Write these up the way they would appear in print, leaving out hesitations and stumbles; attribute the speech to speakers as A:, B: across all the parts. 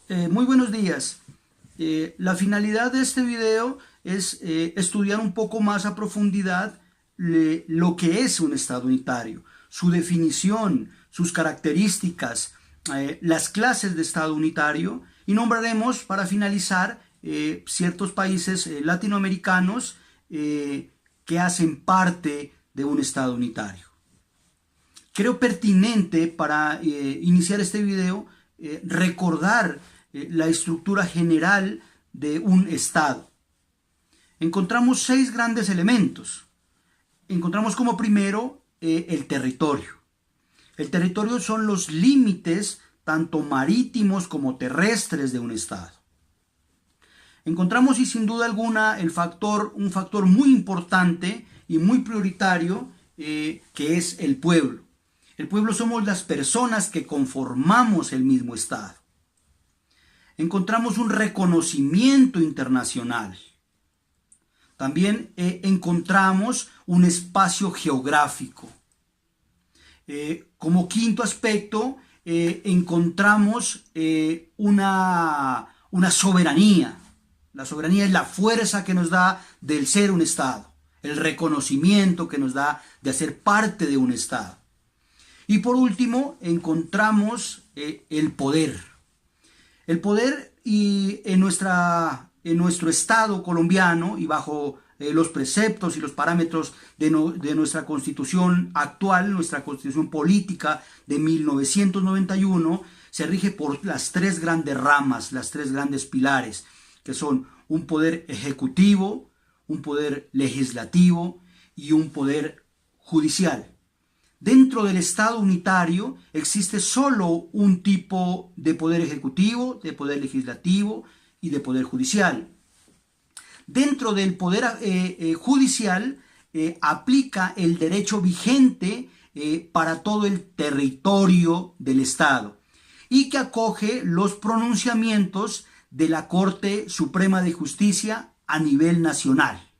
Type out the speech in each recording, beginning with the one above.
A: Muy buenos días. La finalidad de este video es estudiar un poco más a profundidad lo que es un Estado unitario, su definición, sus características, las clases de Estado unitario, y nombraremos para finalizar ciertos países latinoamericanos que hacen parte de un Estado unitario. Creo pertinente para iniciar este video recordar la estructura general de un Estado. Encontramos 6 grandes elementos. Encontramos como primero el territorio. El territorio son los límites tanto marítimos como terrestres de un Estado. Encontramos y sin duda alguna un factor muy importante y muy prioritario que es el pueblo. El pueblo somos las personas que conformamos el mismo Estado. Encontramos un reconocimiento internacional. También encontramos un espacio geográfico. Como quinto aspecto, encontramos una soberanía. La soberanía es la fuerza que nos da del ser un Estado, el reconocimiento que nos da de hacer parte de un Estado. Y por último, encontramos el poder. El poder en nuestro Estado colombiano y bajo los preceptos y los parámetros de nuestra Constitución actual, nuestra Constitución política de 1991, se rige por las 3 grandes ramas, las 3 grandes pilares, que son un poder ejecutivo, un poder legislativo y un poder judicial. Dentro del Estado unitario existe solo un tipo de poder ejecutivo, de poder legislativo y de poder judicial. Dentro del poder judicial aplica el derecho vigente para todo el territorio del Estado y que acoge los pronunciamientos de la Corte Suprema de Justicia a nivel nacional.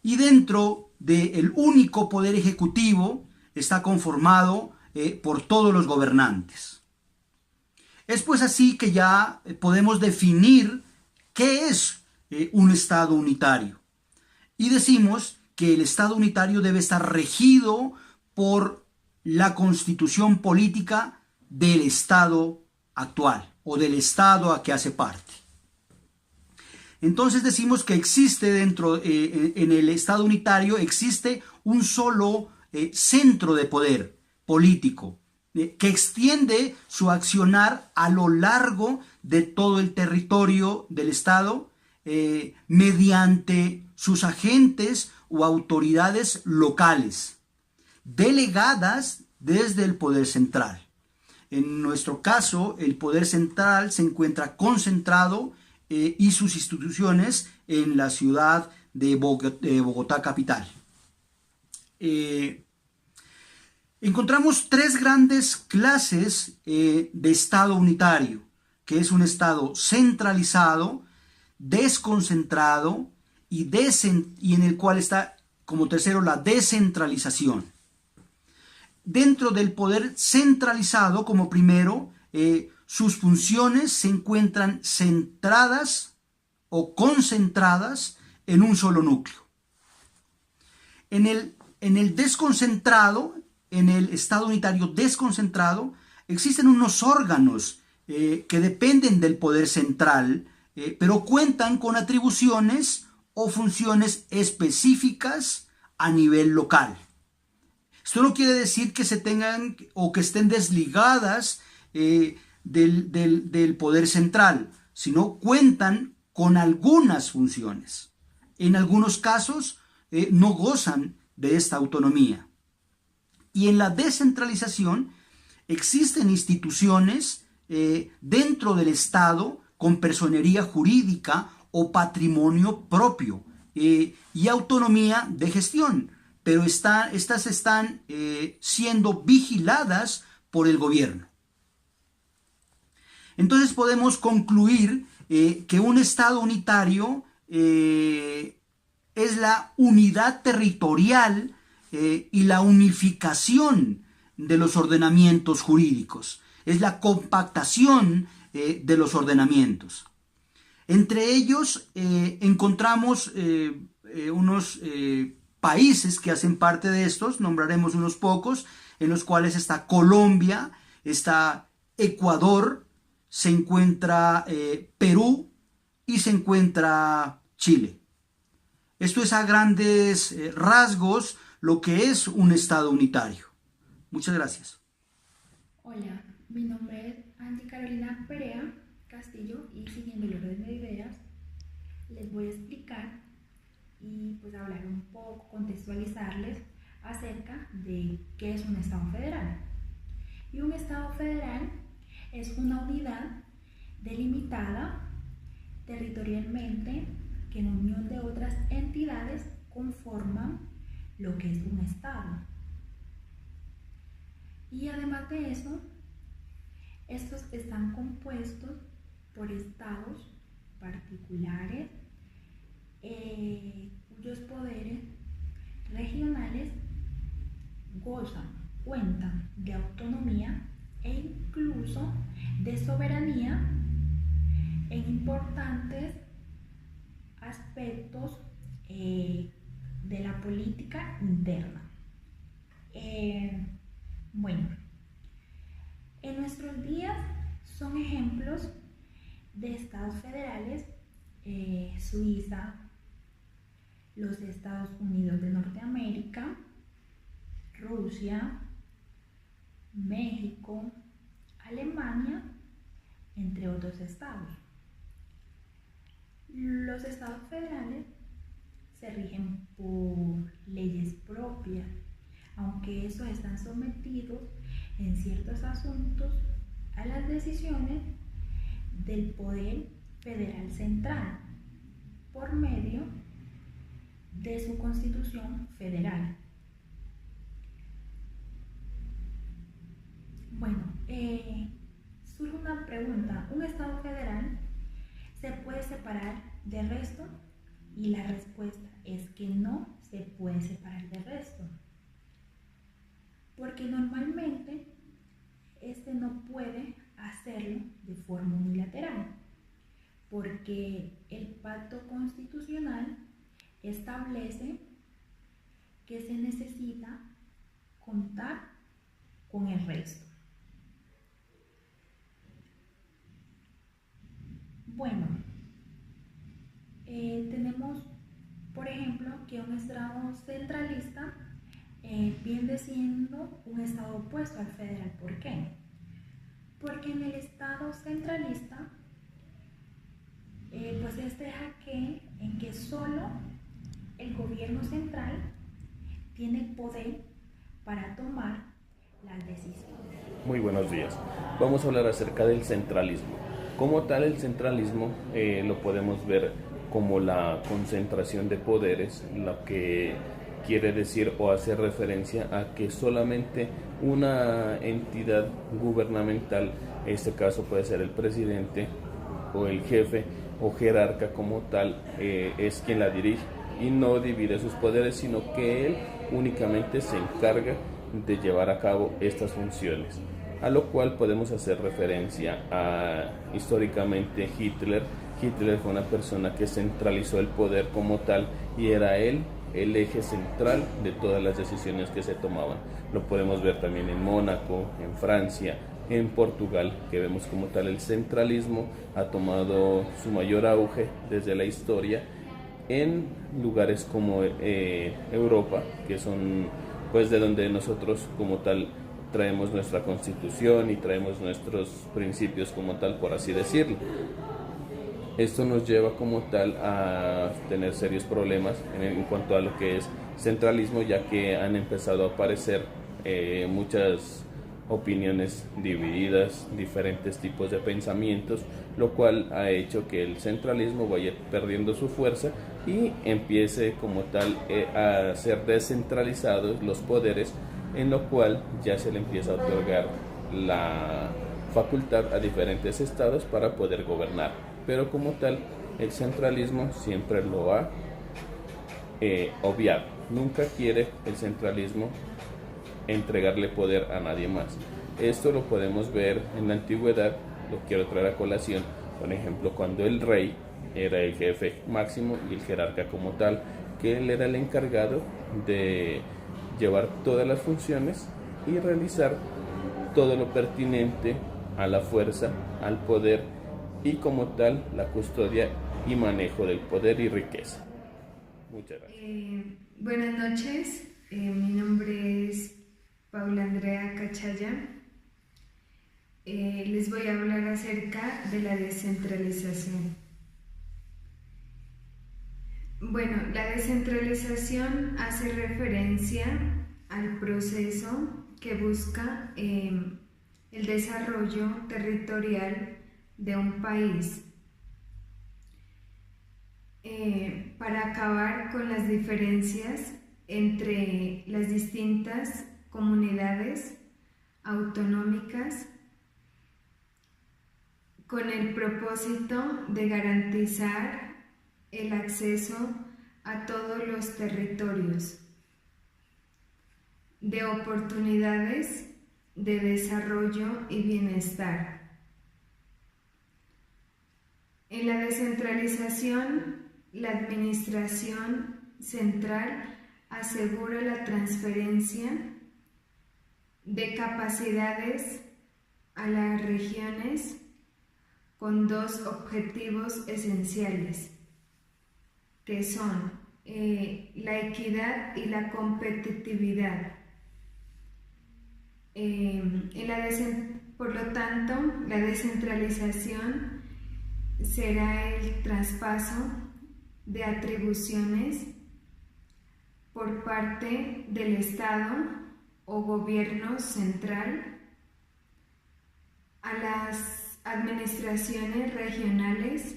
A: Y dentro del único poder ejecutivo está conformado por todos los gobernantes. Es pues así que ya podemos definir qué es un Estado unitario. Y decimos que el Estado unitario debe estar regido por la constitución política del Estado actual o del Estado a que hace parte. Entonces decimos que existe en el Estado unitario, existe un solo centro de poder político que extiende su accionar a lo largo de todo el territorio del Estado mediante sus agentes o autoridades locales, delegadas desde el poder central. En nuestro caso, el poder central se encuentra concentrado y sus instituciones en la ciudad de Bogotá capital. Encontramos 3 grandes clases de Estado unitario, que es un Estado centralizado, desconcentrado y en el cual está como tercero la descentralización. Dentro del poder centralizado, como primero, sus funciones se encuentran centradas o concentradas en un solo núcleo. En el desconcentrado, en el Estado unitario desconcentrado, existen unos órganos que dependen del poder central, pero cuentan con atribuciones o funciones específicas a nivel local. Esto no quiere decir que se tengan o que estén desligadas del poder central, sino cuentan con algunas funciones. En algunos casos no gozan de esta autonomía. Y en la descentralización existen instituciones dentro del Estado con personería jurídica o patrimonio propio y autonomía de gestión, pero estas están siendo vigiladas por el gobierno. Entonces podemos concluir que un Estado unitario es la unidad territorial y la unificación de los ordenamientos jurídicos. Es la compactación de los ordenamientos. Entre ellos encontramos unos países que hacen parte de estos, nombraremos unos pocos, en los cuales está Colombia, está Ecuador, se encuentra Perú y se encuentra Chile. Esto es a grandes rasgos lo que es un Estado unitario. Muchas gracias.
B: Hola, mi nombre es Angie Carolina Perea Castillo y siguiendo el orden de ideas les voy a explicar y pues hablar un poco, contextualizarles acerca de qué es un Estado federal. Y un Estado federal es una unidad delimitada territorialmente que en unión de otras entidades conforman lo que es un Estado. Y además de eso, estos están compuestos por estados particulares cuyos poderes regionales cuentan de autonomía e incluso de soberanía en importantes aspectos de la política interna. Bueno, en nuestros días son ejemplos de estados federales Suiza, los Estados Unidos de Norteamérica, Rusia, México, Alemania, entre otros estados. Los estados federales se rigen por leyes propias, aunque estos están sometidos en ciertos asuntos a las decisiones del Poder Federal Central por medio de su Constitución Federal. Bueno, surge una pregunta: ¿un Estado federal se puede separar del resto? Y la respuesta es que no se puede separar del resto, porque normalmente este no puede hacerlo de forma unilateral, porque el pacto constitucional establece que se necesita contar con el resto. Bueno, tenemos, por ejemplo, que un Estado centralista viene siendo un Estado opuesto al federal. ¿Por qué? Porque en el Estado centralista pues deja en que solo el gobierno central tiene poder para tomar las decisiones.
C: Muy buenos días. Vamos a hablar acerca del centralismo. Como tal, el centralismo lo podemos ver como la concentración de poderes, lo que quiere decir o hace referencia a que solamente una entidad gubernamental, en este caso puede ser el presidente o el jefe o jerarca como tal, es quien la dirige y no divide sus poderes, sino que él únicamente se encarga de llevar a cabo estas funciones, a lo cual podemos hacer referencia a históricamente Hitler. Hitler fue una persona que centralizó el poder como tal y era él el eje central de todas las decisiones que se tomaban. Lo podemos ver también en Mónaco, en Francia, en Portugal, que vemos como tal el centralismo ha tomado su mayor auge desde la historia en lugares como Europa, que son pues de donde nosotros como tal traemos nuestra constitución y traemos nuestros principios como tal, por así decirlo. Esto nos lleva como tal a tener serios problemas en cuanto a lo que es centralismo, ya que han empezado a aparecer muchas opiniones divididas, diferentes tipos de pensamientos, lo cual ha hecho que el centralismo vaya perdiendo su fuerza y empiece como tal a ser descentralizados los poderes, en lo cual ya se le empieza a otorgar la facultad a diferentes estados para poder gobernar. Pero como tal, el centralismo siempre lo ha obviado. Nunca quiere el centralismo entregarle poder a nadie más. Esto lo podemos ver en la antigüedad lo quiero traer a colación, por ejemplo, cuando el rey era el jefe máximo y el jerarca como tal, que él era el encargado de llevar todas las funciones y realizar todo lo pertinente a la fuerza, al poder y como tal la custodia y manejo del poder y riqueza. Muchas gracias.
D: Buenas noches, mi nombre es Paula Andrea Cachaya. Les voy a hablar acerca de la descentralización. Bueno, la descentralización hace referencia al proceso que busca el desarrollo territorial de un país para acabar con las diferencias entre las distintas comunidades autonómicas con el propósito de garantizar el acceso a todos los territorios, de oportunidades de desarrollo y bienestar. En la descentralización, la administración central asegura la transferencia de capacidades a las regiones con dos objetivos esenciales, que son la equidad y la competitividad. Por lo tanto, la descentralización será el traspaso de atribuciones por parte del Estado o gobierno central a las administraciones regionales,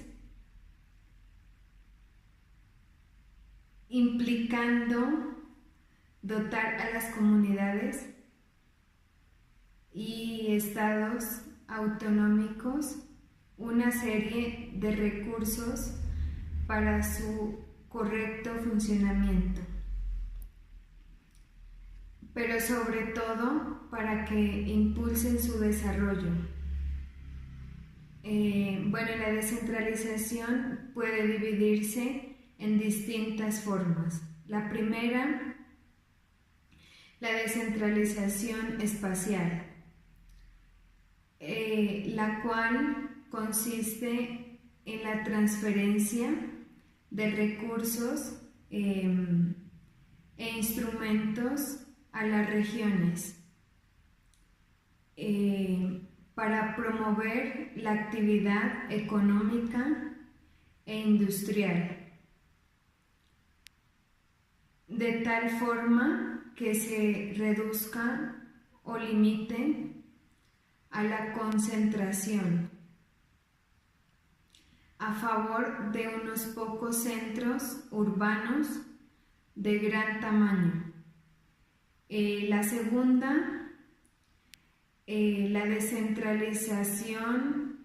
D: implicando dotar a las comunidades y estados autonómicos una serie de recursos para su correcto funcionamiento, pero sobre todo para que impulsen su desarrollo. La descentralización puede dividirse en distintas formas. La primera, la descentralización espacial, la cual consiste en la transferencia de recursos e instrumentos a las regiones para promover la actividad económica e industrial, de tal forma que se reduzca o limite a la concentración a favor de unos pocos centros urbanos de gran tamaño. La segunda, la descentralización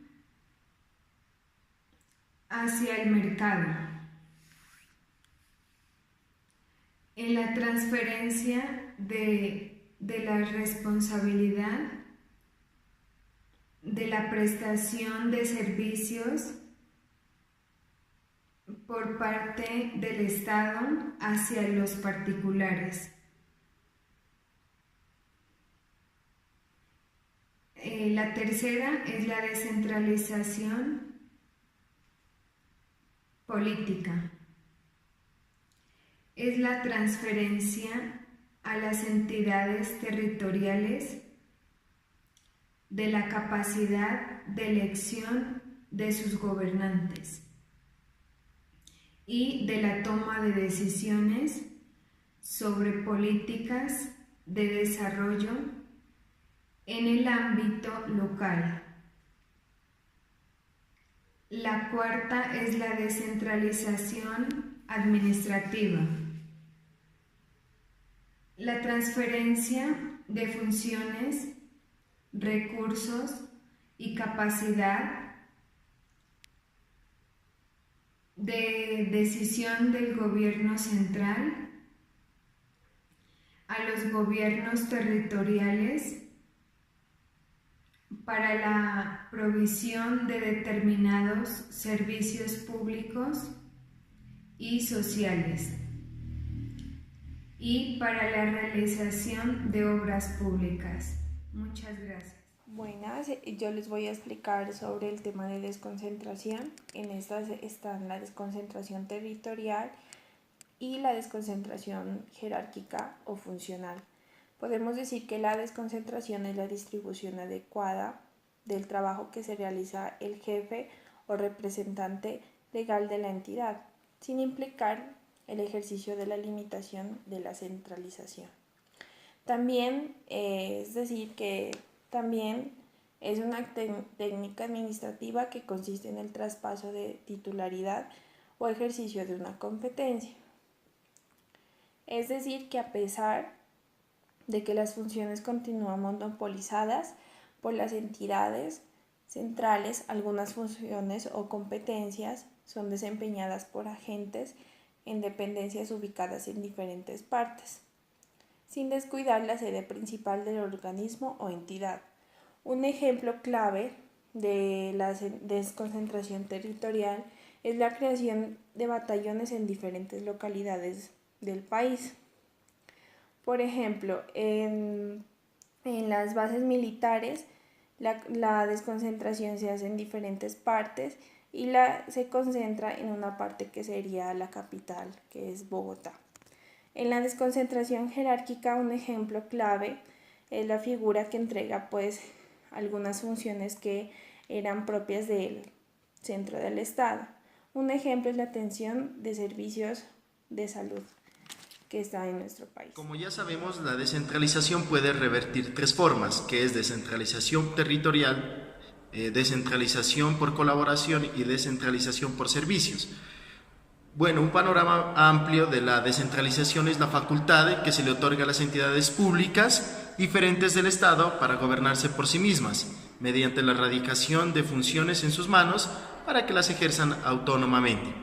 D: hacia el mercado. En la transferencia de la responsabilidad de la prestación de servicios por parte del Estado hacia los particulares. La tercera es la descentralización política. Es la transferencia a las entidades territoriales de la capacidad de elección de sus gobernantes y de la toma de decisiones sobre políticas de desarrollo en el ámbito local. La cuarta es la descentralización administrativa. La transferencia de funciones, recursos y capacidad de decisión del gobierno central a los gobiernos territoriales para la provisión de determinados servicios públicos y sociales y para la realización de obras públicas. Muchas gracias.
B: Buenas, yo les voy a explicar sobre el tema de desconcentración. En estas están la desconcentración territorial y la desconcentración jerárquica o funcional. Podemos decir que la desconcentración es la distribución adecuada del trabajo que se realiza el jefe o representante legal de la entidad, sin implicar el ejercicio de la limitación de la centralización. También es decir que también es una técnica administrativa que consiste en el traspaso de titularidad o ejercicio de una competencia. Es decir que a pesar de que las funciones continúan monopolizadas por las entidades centrales, algunas funciones o competencias son desempeñadas por agentes en dependencias ubicadas en diferentes partes, sin descuidar la sede principal del organismo o entidad. Un ejemplo clave de la desconcentración territorial es la creación de batallones en diferentes localidades del país. Por ejemplo, en las bases militares, la desconcentración se hace en diferentes partes y se concentra en una parte que sería la capital, que es Bogotá. En la desconcentración jerárquica, un ejemplo clave es la figura que entrega algunas funciones que eran propias del centro del Estado. Un ejemplo es la atención de servicios de salud que está en nuestro país.
E: Como ya sabemos, la descentralización puede revertir tres formas, que es descentralización territorial, descentralización por colaboración y descentralización por servicios. Bueno, un panorama amplio de la descentralización es la facultad que se le otorga a las entidades públicas diferentes del Estado para gobernarse por sí mismas, mediante la erradicación de funciones en sus manos para que las ejerzan autónomamente.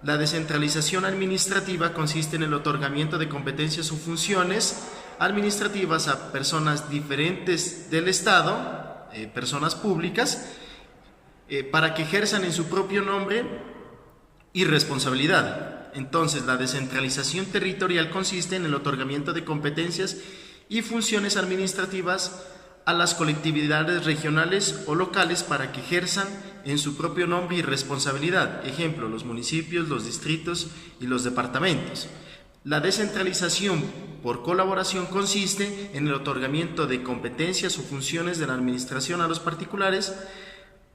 E: La descentralización administrativa consiste en el otorgamiento de competencias o funciones administrativas a personas diferentes del Estado, personas públicas, para que ejerzan en su propio nombre y responsabilidad. Entonces, la descentralización territorial consiste en el otorgamiento de competencias y funciones administrativas a las colectividades regionales o locales para que ejerzan en su propio nombre y responsabilidad. Ejemplo, los municipios, los distritos y los departamentos. La descentralización por colaboración consiste en el otorgamiento de competencias o funciones de la administración a los particulares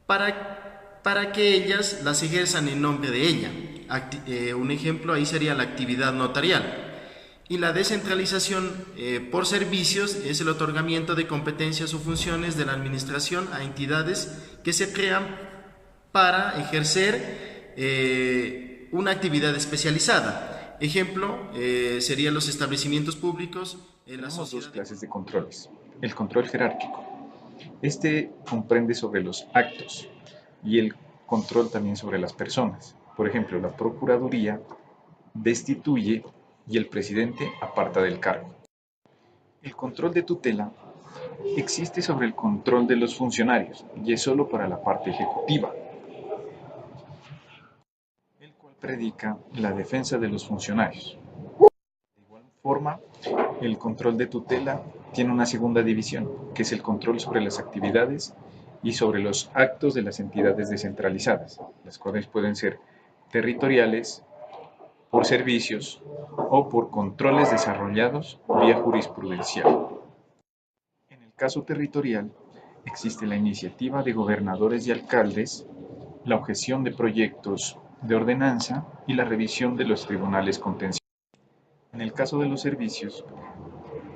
E: para que ellas las ejerzan en nombre de ella. Un ejemplo ahí sería la actividad notarial. Y la descentralización por servicios es el otorgamiento de competencias o funciones de la administración a entidades que se crean para ejercer una actividad especializada. Ejemplo serían los establecimientos públicos.
F: Tenemos dos clases de controles. El control jerárquico. Este comprende sobre los actos y el control también sobre las personas. Por ejemplo, la Procuraduría destituye y el presidente aparta del cargo. El control de tutela existe sobre el control de los funcionarios y es solo para la parte ejecutiva, el cual predica la defensa de los funcionarios. De igual forma, el control de tutela tiene una segunda división, que es el control sobre las actividades y sobre los actos de las entidades descentralizadas, las cuales pueden ser territoriales, por servicios o por controles desarrollados vía jurisprudencial. En el caso territorial, existe la iniciativa de gobernadores y alcaldes, la objeción de proyectos de ordenanza y la revisión de los tribunales contenciosos. En el caso de los servicios,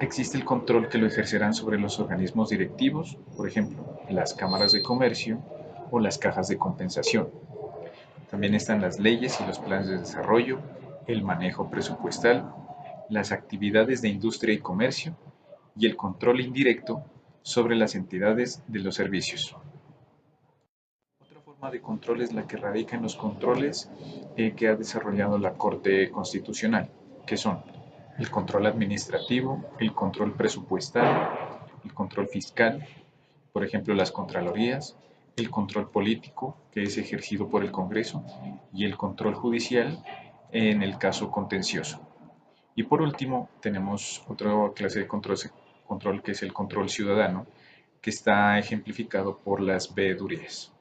F: existe el control que lo ejercerán sobre los organismos directivos, por ejemplo, las cámaras de comercio o las cajas de compensación. También están las leyes y los planes de desarrollo, el manejo presupuestal, las actividades de industria y comercio y el control indirecto sobre las entidades de los servicios. Otra forma de control es la que radica en los controles que ha desarrollado la Corte Constitucional, que son el control administrativo, el control presupuestal, el control fiscal, por ejemplo las contralorías, el control político, que es ejercido por el Congreso, y el control judicial en el caso contencioso. Y por último, tenemos otra clase de control que es el control ciudadano, que está ejemplificado por las veedurías.